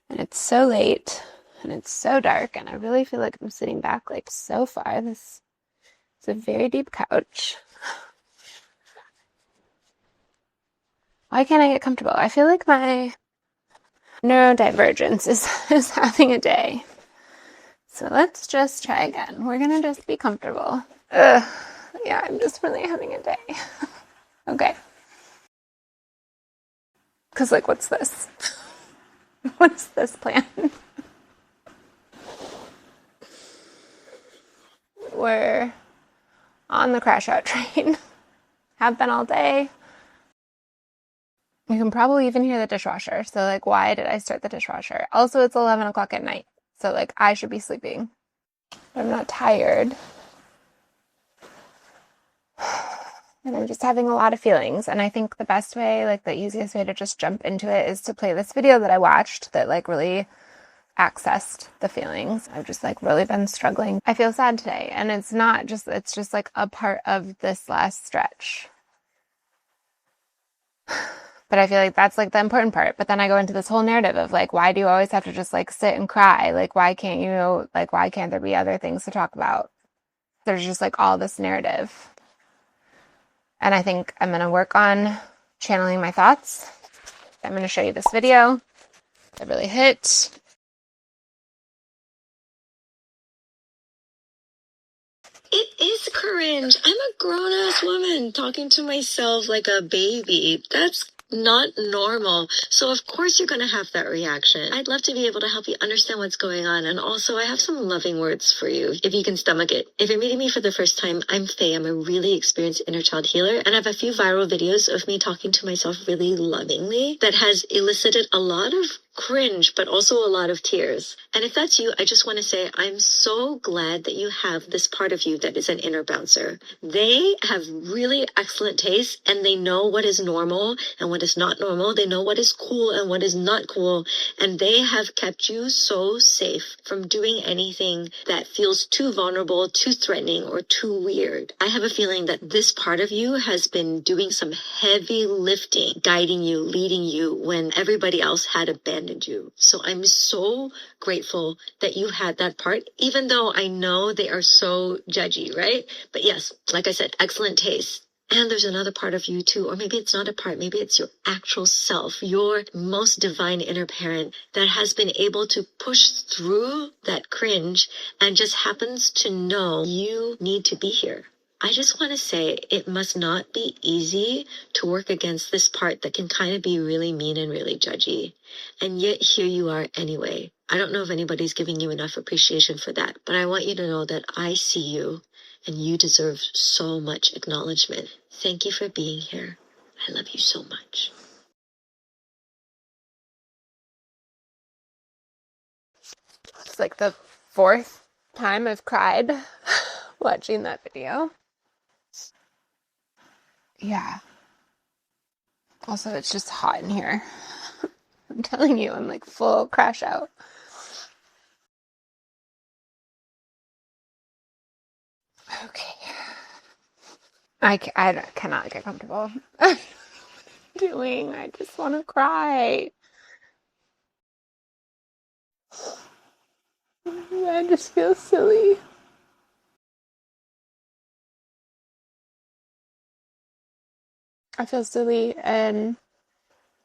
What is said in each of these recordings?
And it's so late and it's so dark, and I really feel like I'm sitting back like so far. This is a very deep couch. Why can't I get comfortable? I feel like my neurodivergence is having a day. So let's just try again. We're gonna just be comfortable. Ugh. Yeah, I'm just really having a day. Okay. Because, like, what's this? What's this plan? We're on the crash out train. Have been all day. You can probably even hear the dishwasher. So, like, why did I start the dishwasher? Also, it's 11 o'clock at night. So, like, I should be sleeping. But I'm not tired. And I'm just having a lot of feelings. And I think the best way, like, the easiest way to just jump into it is to play this video that I watched that, like, really accessed the feelings. I've just, like, really been struggling. I feel sad today. And it's just, like, a part of this last stretch. But I feel like that's, like, the important part. But then I go into this whole narrative of, like, why do you always have to just, like, sit and cry? Like, why can't there be other things to talk about? There's just, like, all this narrative. And I think I'm going to work on channeling my thoughts. I'm going to show you this video that really hit. It is cringe. I'm a grown-ass woman talking to myself like a baby. That's not normal. So of course you're going to have that reaction. I'd love to be able to help you understand what's going on. And also I have some loving words for you if you can stomach it. If you're meeting me for the first time, I'm Faye. I'm a really experienced inner child healer. And I have a few viral videos of me talking to myself really lovingly that has elicited a lot of cringe, but also a lot of tears. And if that's you, I just want to say I'm so glad that you have this part of you that is an inner bouncer. They have really excellent taste, and they know what is normal and what is not normal. They know what is cool and what is not cool. And they have kept you so safe from doing anything that feels too vulnerable, too threatening, or too weird. I have a feeling that this part of you has been doing some heavy lifting, guiding you, leading you when everybody else had abandoned you. So I'm so grateful that you had that part, even though I know they are so judgy, right? But yes, like I said, excellent taste. And there's another part of you too, or maybe it's not a part, maybe it's your actual self, your most divine inner parent that has been able to push through that cringe and just happens to know you need to be here. I just want to say it must not be easy to work against this part that can kind of be really mean and really judgy. And yet here you are anyway. I don't know if anybody's giving you enough appreciation for that, but I want you to know that I see you and you deserve so much acknowledgement. Thank you for being here. I love you so much. It's like the fourth time I've cried watching that video. Yeah. Also, it's just hot in here. I'm telling you, I'm like full crash out. Okay. I cannot get comfortable. I just want to cry. I just feel silly. I feel silly, and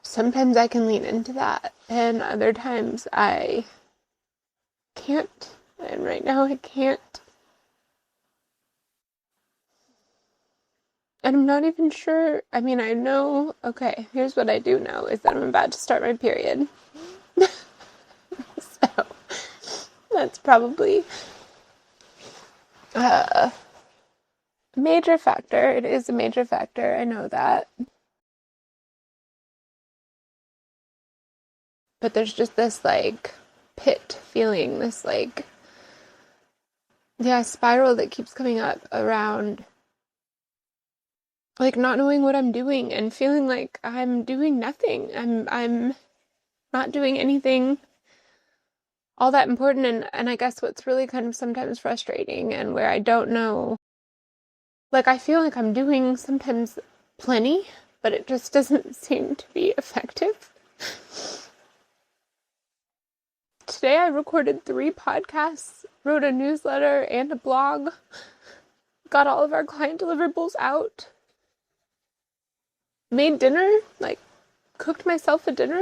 sometimes I can lean into that, and other times I can't. And right now I can't. And I'm not even sure. I mean, I know. Okay, here's what I do know is that I'm about to start my period. So that's probably a major factor. It is a major factor. I know that. But there's just this, like, pit feeling, this, like, yeah, spiral that keeps coming up around, like, not knowing what I'm doing and feeling like I'm doing nothing. I'm not doing anything all that important, and I guess what's really kind of sometimes frustrating and where I don't know, like, I feel like I'm doing sometimes plenty, but it just doesn't seem to be effective. today I recorded 3 podcasts, wrote a newsletter and a blog, got all of our client deliverables out, made dinner, like cooked myself a dinner.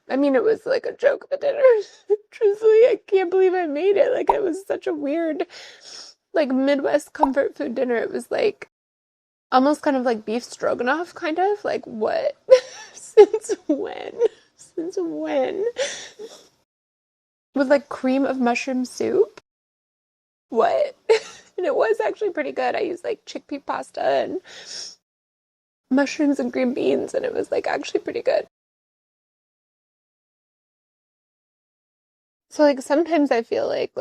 I mean, it was like a joke of a dinner. Truthfully, I can't believe I made it. Like, it was such a weird, like, Midwest comfort food dinner. It was like almost kind of like beef stroganoff, kind of. Like, what? Since when? Since when? With like cream of mushroom soup? What? And it was actually pretty good. I used like chickpea pasta and mushrooms and green beans, and it was like actually pretty good. So like sometimes I feel like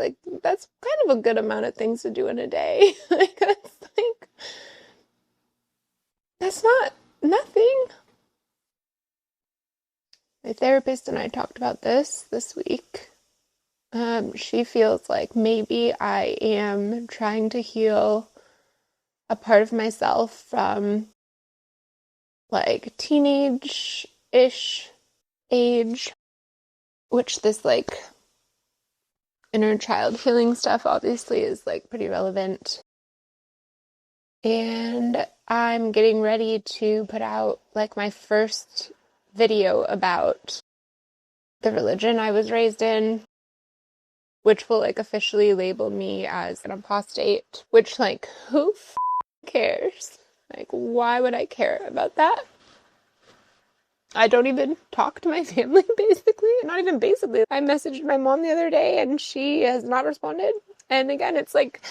that's kind of a good amount of things to do in a day. Like that's not nothing. My therapist and I talked about this week. She feels like maybe I am trying to heal a part of myself from like teenage-ish age, which this like inner child healing stuff obviously is like pretty relevant. And I'm getting ready to put out like my first video about the religion I was raised in, which will like officially label me as an apostate, which like who cares? Like, why would I care about that? I don't even talk to my family, basically. Not even basically. I messaged my mom the other day and she has not responded. And again, it's like,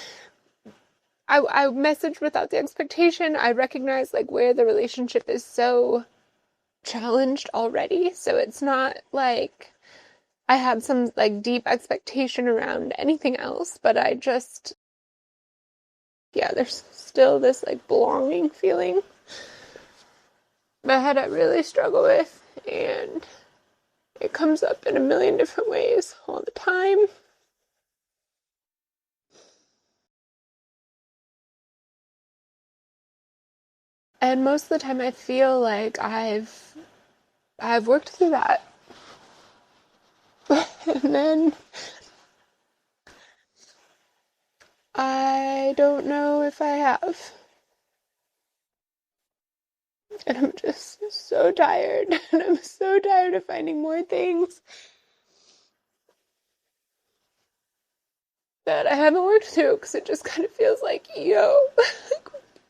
I messaged without the expectation. I recognize like where the relationship is so challenged already. So it's not like I have some like deep expectation around anything else, but I just, yeah, there's still this like belonging feeling that I really struggle with, and it comes up in a million different ways all the time. And most of the time I feel like I've worked through that. And then I don't know if I have. And I'm just so tired. And I'm so tired of finding more things that I haven't worked through, because it just kind of feels like, yo,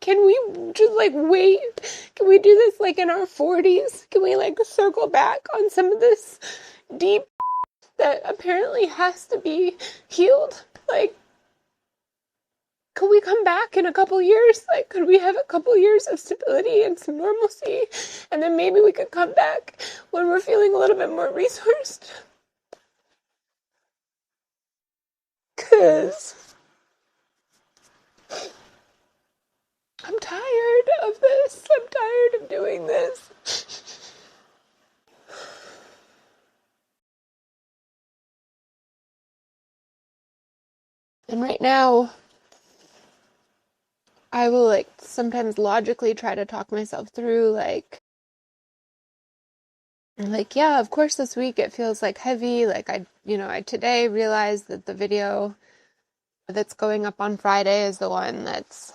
can we just like wait? Can we do this like in our 40s? Can we like circle back on some of this deep that apparently has to be healed? Like, could we come back in a couple years? Like, could we have a couple years of stability and some normalcy? And then maybe we could come back when we're feeling a little bit more resourced. Because I'm tired of this. I'm tired of doing this. And right now, I will like sometimes logically try to talk myself through like, yeah, of course this week it feels like heavy. Like I today realized that the video that's going up on Friday is the one that's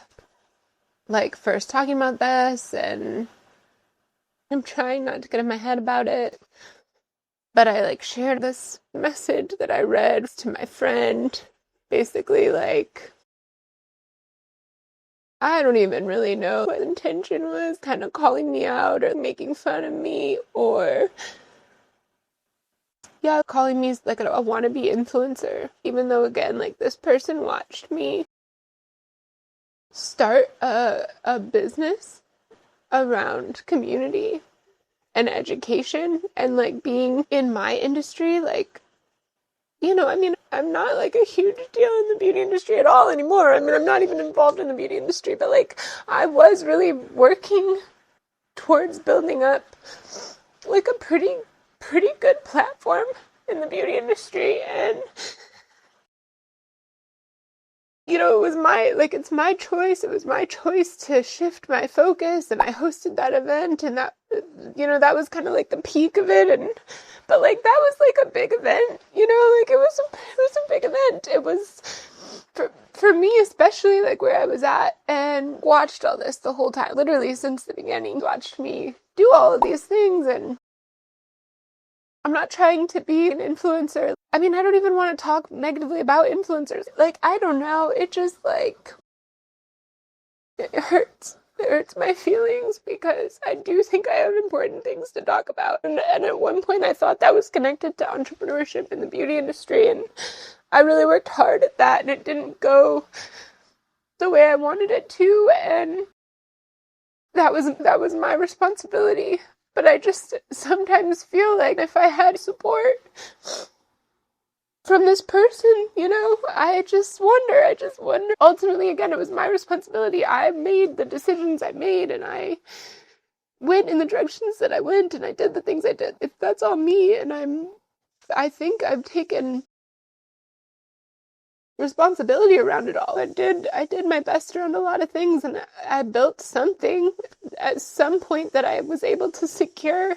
like first talking about this, and I'm trying not to get in my head about it. But I like shared this message that I read to my friend, basically like, I don't even really know what intention was, kind of calling me out or making fun of me, or yeah, calling me like a wannabe influencer, even though again, like this person watched me start a business around community and education and like being in my industry. Like, I mean, I'm not like a huge deal in the beauty industry at all anymore. I mean, I'm not even involved in the beauty industry, but like I was really working towards building up like a pretty good platform in the beauty industry. And it was it's my choice. It was my choice to shift my focus, and I hosted that event, and that, that was kind of like the peak of it. But like, that was like a big event, like it was a big event. It was for me, especially like where I was at, and watched all this the whole time, literally since the beginning, watched me do all of these things. And I'm not trying to be an influencer. I mean, I don't even want to talk negatively about influencers. Like, I don't know. It just, like, it hurts. It hurts my feelings because I do think I have important things to talk about. And at one point, I thought that was connected to entrepreneurship in the beauty industry. And I really worked hard at that. And it didn't go the way I wanted it to. And that was my responsibility. But I just sometimes feel like if I had support from this person, I just wonder. Ultimately, again, it was my responsibility. I made the decisions I made, and I went in the directions that I went, and I did the things I did. If that's all me, and I think I've taken responsibility around it all. I did my best around a lot of things, and I built something at some point that I was able to secure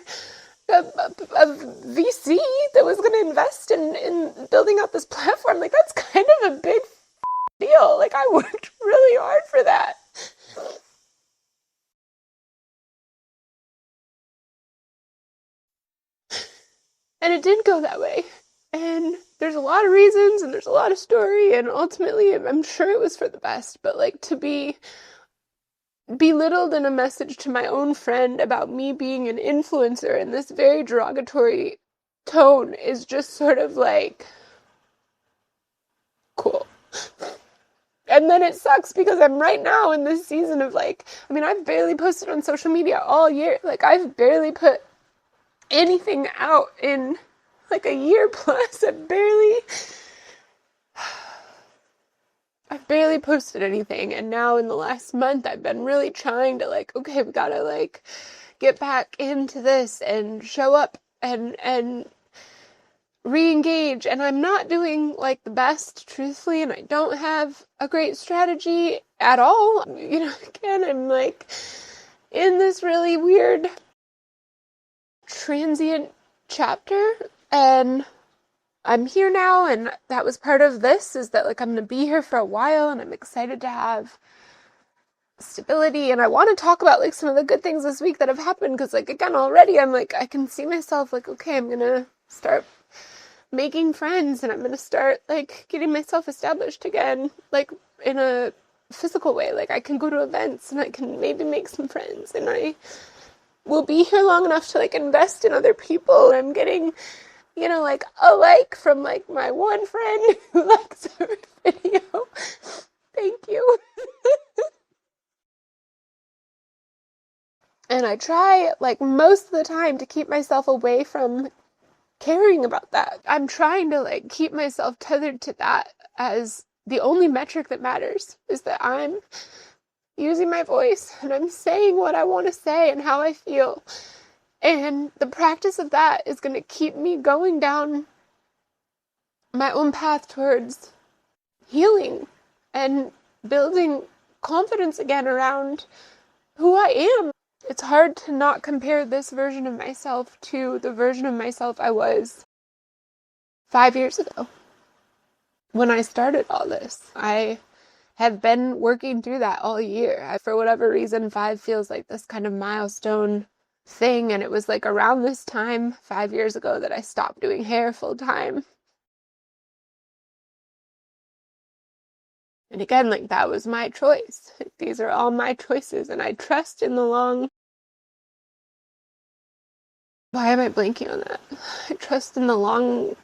a VC that was going to invest in building out this platform. Like, that's kind of a big deal. Like, I worked really hard for that. And it didn't go that way. And there's a lot of reasons, and there's a lot of story, and ultimately I'm sure it was for the best. But like, to be belittled in a message to my own friend about me being an influencer in this very derogatory tone is just sort of like, cool. And then it sucks because I'm right now in this season of like, I mean, I've barely posted on social media all year. Like, I've barely put anything out in like a year plus. I've barely posted anything. And now in the last month, I've been really trying to like, okay, we gotta like get back into this and show up and re-engage. And I'm not doing like the best, truthfully, and I don't have a great strategy at all. Again, I'm like in this really weird transient chapter, and I'm here now, and that was part of this, is that like I'm gonna be here for a while, and I'm excited to have stability. And I want to talk about like some of the good things this week that have happened, because like, again, already I'm like, I can see myself like, okay, I'm gonna start making friends, and I'm gonna start like getting myself established again, like in a physical way. Like, I can go to events, and I can maybe make some friends, and I will be here long enough to like invest in other people. I'm getting, like a like from like my one friend who likes our video. Thank you. And I try like most of the time to keep myself away from caring about that. I'm trying to like keep myself tethered to that as the only metric that matters, is that I'm using my voice and I'm saying what I want to say and how I feel. And the practice of that is going to keep me going down my own path towards healing and building confidence again around who I am. It's hard to not compare this version of myself to the version of myself I was 5 years ago when I started all this. I have been working through that all year. For whatever reason, 5 feels like this kind of milestone thing, and it was like around this time 5 years ago that I stopped doing hair full time. And again, like, that was my choice. These are all my choices, and I trust in the long... Why am I blanking on that? I trust in the long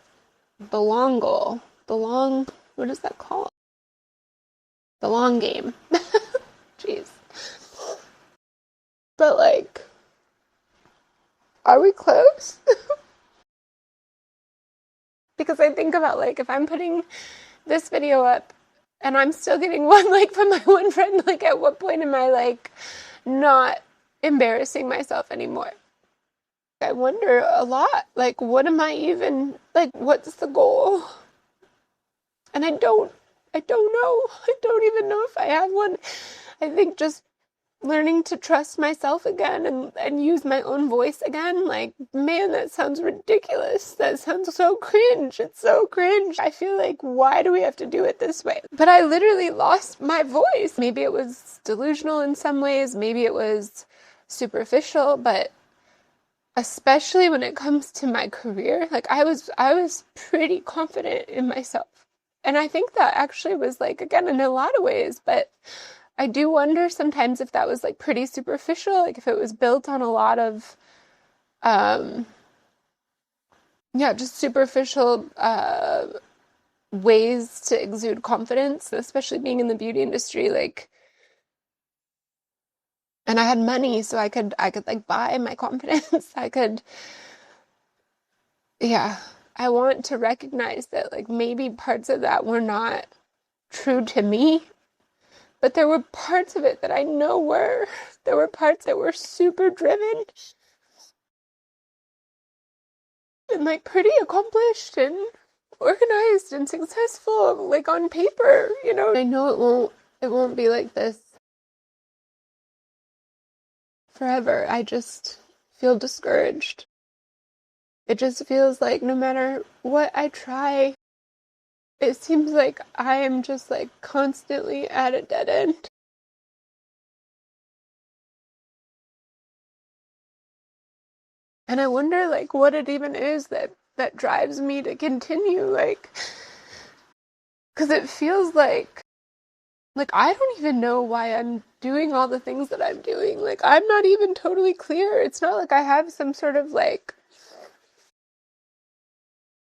goal. What is that called? The long game. Jeez. But like, are we close? Because I think about like, if I'm putting this video up and I'm still getting one like from my one friend, like, at what point am I like not embarrassing myself anymore? I wonder a lot, like, what am I even, like, what's the goal? And I don't I don't know. I don't even know if I have one. I think just learning to trust myself again and use my own voice again. Like, man, that sounds ridiculous. That sounds so cringe. It's so cringe. I feel like, why do we have to do it this way? But I literally lost my voice. Maybe it was delusional in some ways. Maybe it was superficial, but especially when it comes to my career, like I was pretty confident in myself. And I think that actually was like, again, in a lot of ways, but I do wonder sometimes if that was like pretty superficial, like if it was built on a lot of, just superficial ways to exude confidence, especially being in the beauty industry, like, and I had money, so I could like buy my confidence. I want to recognize that like maybe parts of that were not true to me, but there were parts of it that I know were. There were parts that were super driven and like pretty accomplished and organized and successful, like on paper, you know. I know it won't be like this forever. I just feel discouraged. It just feels like no matter what I try, it seems like I am just like constantly at a dead end. And I wonder like what it even is that drives me to continue, like, because it feels like I don't even know why I'm doing all the things that I'm doing. Like, I'm not even totally clear. It's not like I have some sort of like,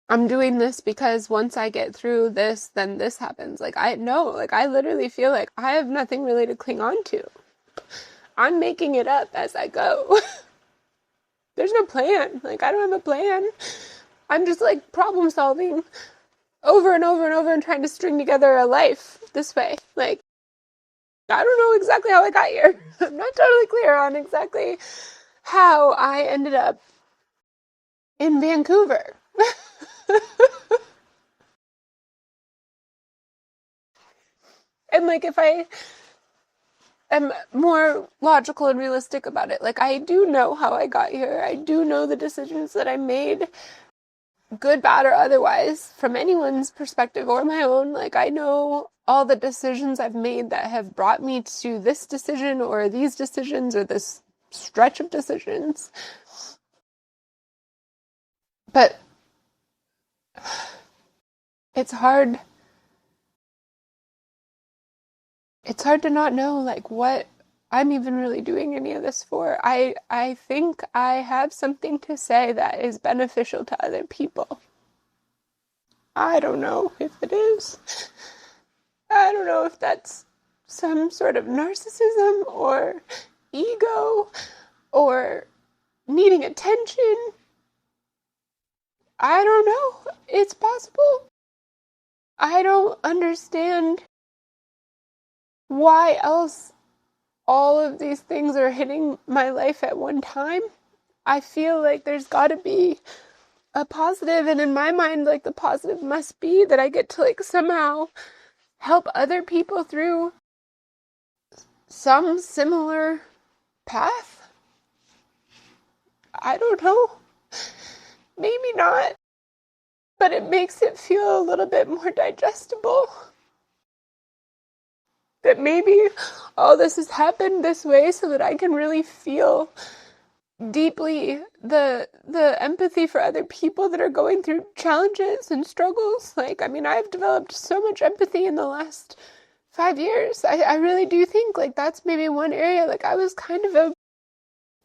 I'm doing this because once I get through this, then this happens. Like, I literally feel like I have nothing really to cling on to. I'm making it up as I go. There's no plan. Like, I don't have a plan. I'm just like problem solving over and over and over and trying to string together a life this way. Like, I don't know exactly how I got here. I'm not totally clear on exactly how I ended up in Vancouver. And like, if I am more logical and realistic about it, like, I do know how I got here. I do know the decisions that I made, good, bad, or otherwise, from anyone's perspective or my own. Like, I know all the decisions I've made that have brought me to this decision or these decisions or this stretch of decisions. But it's hard. It's hard to not know like what I'm even really doing any of this for. I think I have something to say that is beneficial to other people. I don't know if it is. I don't know if that's some sort of narcissism or ego or needing attention. I don't know. It's possible. I don't understand why else all of these things are hitting my life at one time. I feel like there's got to be a positive, and in my mind, like, the positive must be that I get to like somehow help other people through some similar path. I don't know. Maybe not. But it makes it feel a little bit more digestible. That maybe all this has happened this way so that I can really feel deeply the empathy for other people that are going through challenges and struggles. Like, I mean, I've developed so much empathy in the last 5 years. I really do think like that's maybe one area. Like, I was kind of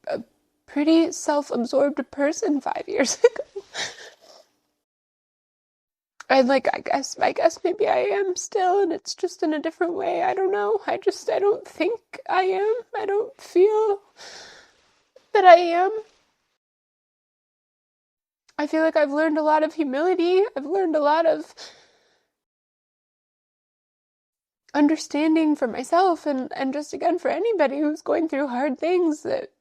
a pretty self-absorbed person 5 years ago. And like, I guess maybe I am still, and it's just in a different way. I don't know. I don't think I am. I don't feel that I am. I feel like I've learned a lot of humility. I've learned a lot of understanding for myself and just again for anybody who's going through hard things that,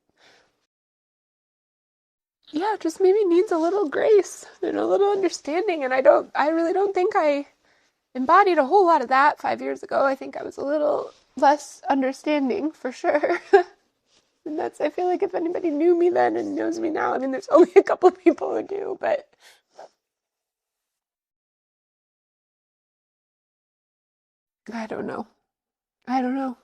yeah, just maybe needs a little grace and a little understanding. And I really don't think I embodied a whole lot of that 5 years ago. I think I was a little less understanding for sure. And that's, I feel like if anybody knew me then and knows me now, I mean, there's only a couple of people who do, but I don't know. I don't know.